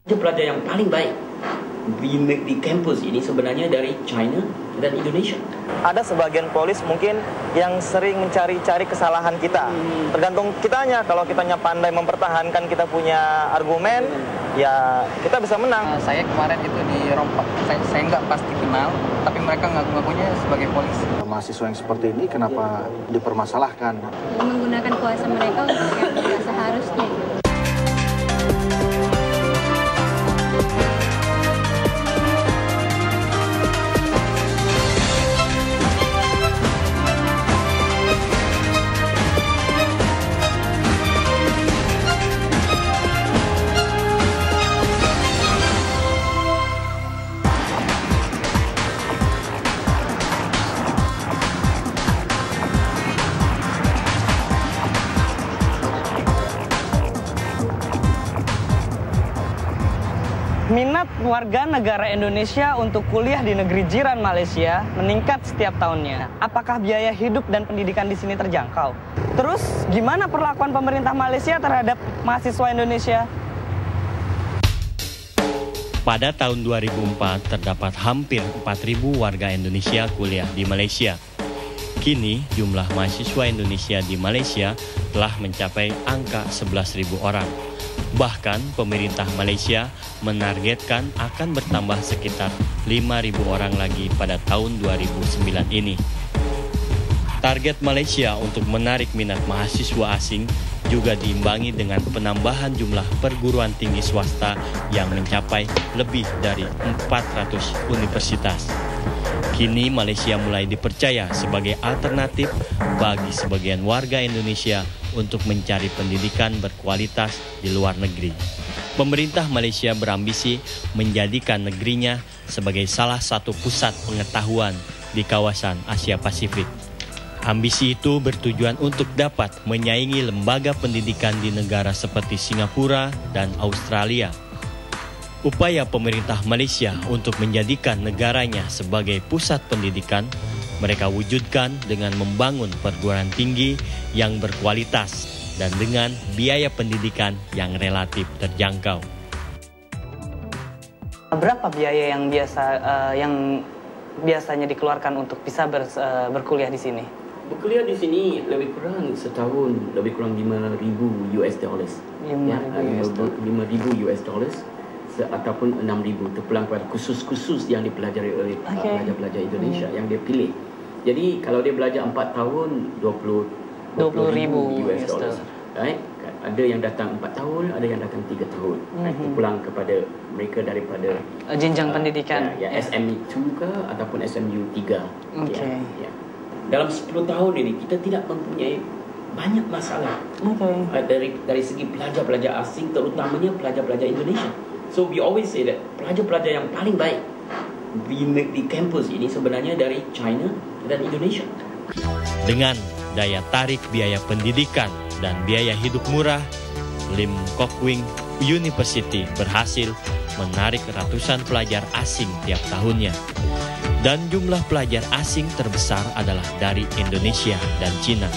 Pelajar yang paling baik di kampus ini sebenarnya dari China dan Indonesia. Ada sebagian polis mungkin yang sering mencari-cari kesalahan kita. Tergantung kitanya, kalau kitanya pandai mempertahankan kita punya argumen, ya kita bisa menang. Saya kemarin itu dirompak, saya nggak pasti kenal, tapi mereka ngaku-ngakunya sebagai polisi. Mahasiswa yang seperti ini kenapa dipermasalahkan? Menggunakan kuasa mereka untuk yang tidak seharusnya. Minat warga negara Indonesia untuk kuliah di negeri jiran Malaysia meningkat setiap tahunnya. Apakah biaya hidup dan pendidikan di sini terjangkau? Terus, gimana perlakuan pemerintah Malaysia terhadap mahasiswa Indonesia? Pada tahun 2004, terdapat hampir 4.000 warga Indonesia kuliah di Malaysia. Kini, jumlah mahasiswa Indonesia di Malaysia telah mencapai angka 11.000 orang. Bahkan, pemerintah Malaysia menargetkan akan bertambah sekitar 5.000 orang lagi pada tahun 2009 ini. Target Malaysia untuk menarik minat mahasiswa asing juga diimbangi dengan penambahan jumlah perguruan tinggi swasta yang mencapai lebih dari 400 universitas. Kini Malaysia mulai dipercaya sebagai alternatif bagi sebagian warga Indonesia untuk mencari pendidikan berkualitas di luar negeri. Pemerintah Malaysia berambisi menjadikan negerinya sebagai salah satu pusat pengetahuan di kawasan Asia Pasifik. Ambisi itu bertujuan untuk dapat menyaingi lembaga pendidikan di negara seperti Singapura dan Australia. Upaya pemerintah Malaysia untuk menjadikan negaranya sebagai pusat pendidikan mereka wujudkan dengan membangun perguruan tinggi yang berkualitas dan dengan biaya pendidikan yang relatif terjangkau. Berapa biaya yang biasanya dikeluarkan untuk bisa berkuliah di sini? Berkuliah di sini lebih kurang setahun lebih kurang 5.000 US dollars. 5.000 US dollars ataupun 6.000 terpulang pada kursus-kursus yang dipelajari oleh pelajar-pelajar Indonesia yang dia pilih. Jadi kalau dia belajar 4 tahun 20.000 US dollars. Right? Ada yang datang 4 tahun, ada yang datang 3 tahun. Terpulang kepada mereka daripada jenjang pendidikan. SMU 2 ke ataupun SMU 3. Dalam 10 tahun ini kita tidak mempunyai banyak masalah dari segi pelajar-pelajar asing, terutamanya pelajar-pelajar Indonesia. So we always say that pelajar-pelajar yang paling baik di kampus ini sebenarnya dari China dan Indonesia. Dengan daya tarik biaya pendidikan dan biaya hidup murah, Lim Kok Wing University berhasil menarik ratusan pelajar asing tiap tahunnya. Dan jumlah pelajar asing terbesar adalah dari Indonesia dan Cina.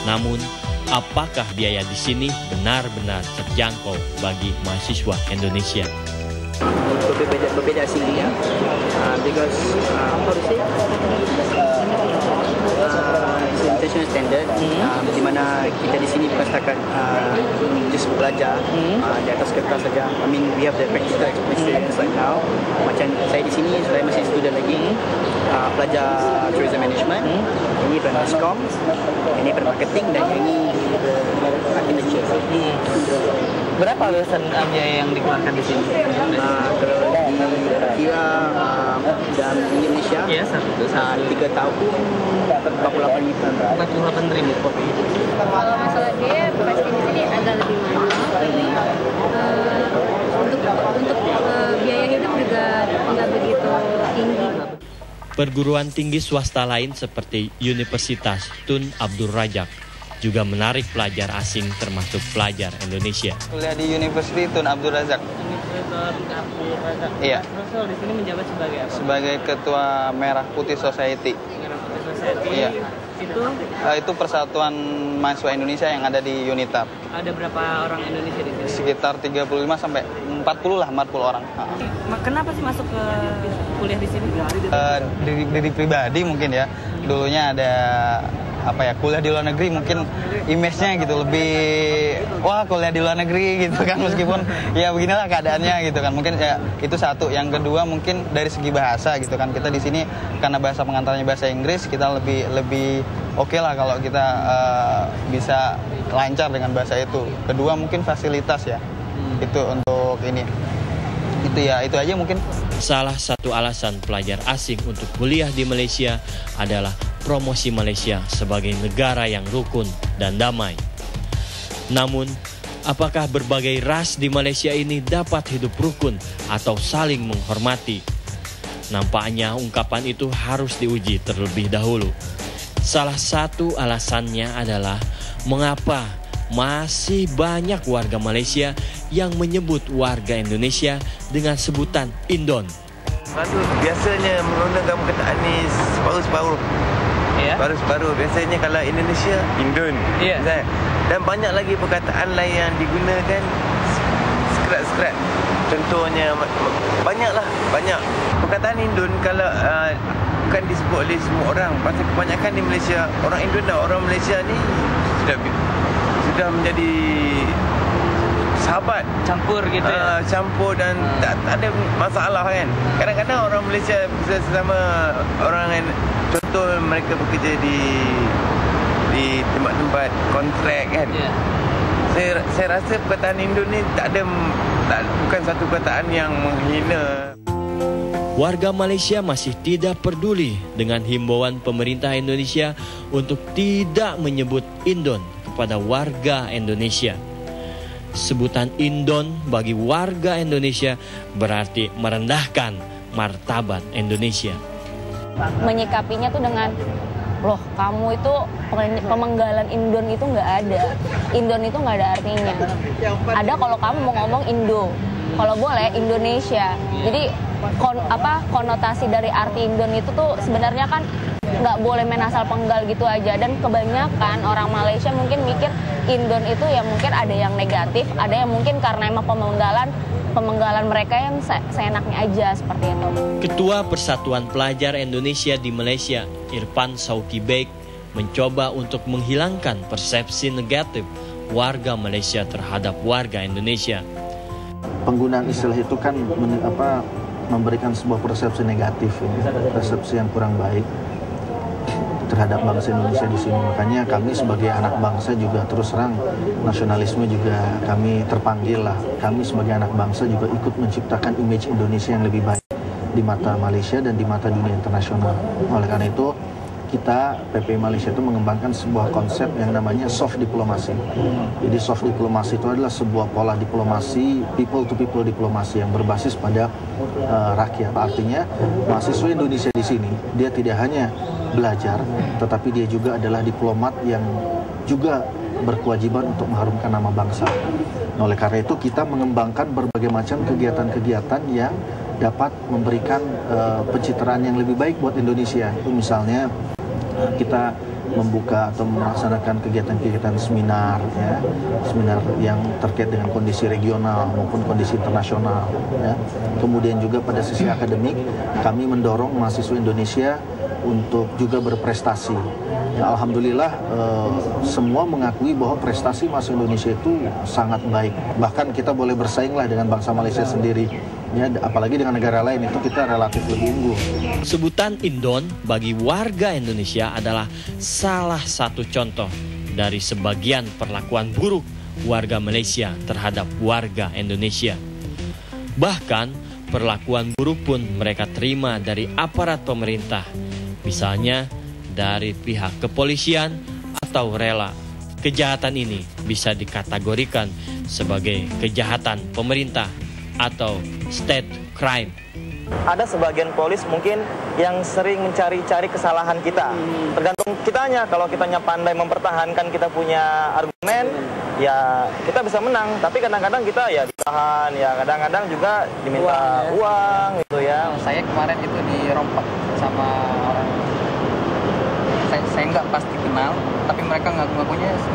Namun, apakah biaya di sini benar-benar terjangkau bagi mahasiswa Indonesia? Berbeda sini ya, because international standard, di mana kita di sini bukan setakat just belajar di atas kertas saja. I mean, we have the practical experience right now. Macam saya di sini, saya masih student lagi, pelajar tourism management, ini bermaskom, ini bermarketing, dan yang ini architecture. Berapa lulusan biaya yang dikeluarkan di sini? Kalau dikira dalam Indonesia, 3 tahun 48.000. Kalau masalah biaya pasti di sini agak lebih mahal. Untuk biaya hidup juga nggak begitu tinggi. Perguruan tinggi swasta lain seperti Universitas Tun Abdul Razak juga menarik pelajar asing termasuk pelajar Indonesia. Kuliah di Universitas Tun Abdul Razak. Iya. Profesor di sini menjabat sebagai apa? Sebagai ketua Merah Putih Society. Merah Putih Society. Iya. Itu itu persatuan mahasiswa Indonesia yang ada di UNITAP. Ada berapa orang Indonesia di sini? Sekitar 35 sampai 40 orang. Kenapa sih masuk ke kuliah di sini? Diri pribadi mungkin ya. Dulunya ada kuliah di luar negeri, mungkin image-nya gitu lebih wah kuliah di luar negeri gitu kan, meskipun ya beginilah keadaannya gitu kan. Mungkin ya itu satu. Yang kedua mungkin dari segi bahasa gitu kan, kita di sini karena bahasa pengantarnya bahasa Inggris, kita lebih oke lah kalau kita bisa lancar dengan bahasa itu. Kedua mungkin fasilitas ya, itu untuk ini. Itu aja mungkin. Salah satu alasan pelajar asing untuk kuliah di Malaysia adalah promosi Malaysia sebagai negara yang rukun dan damai. Namun, apakah berbagai ras di Malaysia ini dapat hidup rukun atau saling menghormati? Nampaknya ungkapan itu harus diuji terlebih dahulu. Salah satu alasannya adalah mengapa masih banyak warga Malaysia yang menyebut warga Indonesia dengan sebutan Indon. Biasanya menggunakan perkataan ini separuh-separuh. Separuh-separuh. Biasanya kalau Indonesia, Indon. Dan banyak lagi perkataan lain yang digunakan sekerat-sekerat. Contohnya, banyak perkataan Indon kalau bukan disebut oleh semua orang. Pasal kebanyakan di Malaysia, orang Indon dan orang Malaysia ni sudah menjadi sahabat, campur gitu ya. Campur dan tak ada masalah kan. Kadang-kadang orang Malaysia bisa sesama orang yang, contoh mereka bekerja di tempat-tempat kontrak kan. Saya rasa perkataan Indon ni bukan satu perkataan yang menghina. Warga Malaysia masih tidak peduli dengan himbauan pemerintah Indonesia untuk tidak menyebut Indon kepada warga Indonesia. Sebutan Indon bagi warga Indonesia berarti merendahkan martabat Indonesia. Menyikapinya tuh dengan, loh kamu itu pemenggalan Indon itu nggak ada. Indon itu nggak ada artinya. Ada kalau kamu mau ngomong Indo, kalau boleh Indonesia. Jadi konotasi dari arti Indon itu tuh sebenarnya kan nggak boleh main asal penggal gitu aja. Dan kebanyakan orang Malaysia mungkin mikir Indon itu ya mungkin ada yang negatif, ada yang mungkin karena emang pemenggalan mereka yang seenaknya aja seperti itu. Ketua Persatuan Pelajar Indonesia di Malaysia, Irfan Sauki Beg, mencoba untuk menghilangkan persepsi negatif warga Malaysia terhadap warga Indonesia. Penggunaan istilah itu kan memberikan sebuah persepsi negatif, persepsi yang kurang baik terhadap bangsa Indonesia di sini. Makanya kami sebagai anak bangsa juga terus terang nasionalisme juga kami terpanggil lah. Kami sebagai anak bangsa juga ikut menciptakan image Indonesia yang lebih baik di mata Malaysia dan di mata dunia internasional. Oleh karena itu kita PPI Malaysia itu mengembangkan sebuah konsep yang namanya soft diplomasi. Jadi soft diplomasi itu adalah sebuah pola diplomasi, people to people diplomasi yang berbasis pada rakyat. Artinya mahasiswa Indonesia di sini dia tidak hanya belajar, tetapi dia juga adalah diplomat yang juga berkewajiban untuk mengharumkan nama bangsa. Oleh karena itu kita mengembangkan berbagai macam kegiatan-kegiatan yang dapat memberikan pencitraan yang lebih baik buat Indonesia. Itu misalnya kita membuka atau melaksanakan kegiatan-kegiatan seminar, ya, seminar yang terkait dengan kondisi regional maupun kondisi internasional. Ya. Kemudian juga pada sisi akademik, kami mendorong mahasiswa Indonesia untuk juga berprestasi. Ya, alhamdulillah semua mengakui bahwa prestasi mahasiswa Indonesia itu sangat baik. Bahkan kita boleh bersaing lah dengan bangsa Malaysia sendiri. Ya, apalagi dengan negara lain itu kita relatif lebih unggul. Sebutan Indon bagi warga Indonesia adalah salah satu contoh dari sebagian perlakuan buruk warga Malaysia terhadap warga Indonesia. Bahkan perlakuan buruk pun mereka terima dari aparat pemerintah, misalnya dari pihak kepolisian atau rela. Kejahatan ini bisa dikategorikan sebagai kejahatan pemerintah atau state crime. Ada sebagian polis mungkin yang sering mencari-cari kesalahan kita. Tergantung kitanya, kalau kitanya pandai mempertahankan kita punya argumen, ya kita bisa menang. Tapi kadang-kadang kita ya ditahan, ya kadang-kadang juga diminta uang gitu ya. Saya kemarin itu dirompak sama orang saya nggak pasti kenal, tapi mereka ngaku-ngakunya sebagai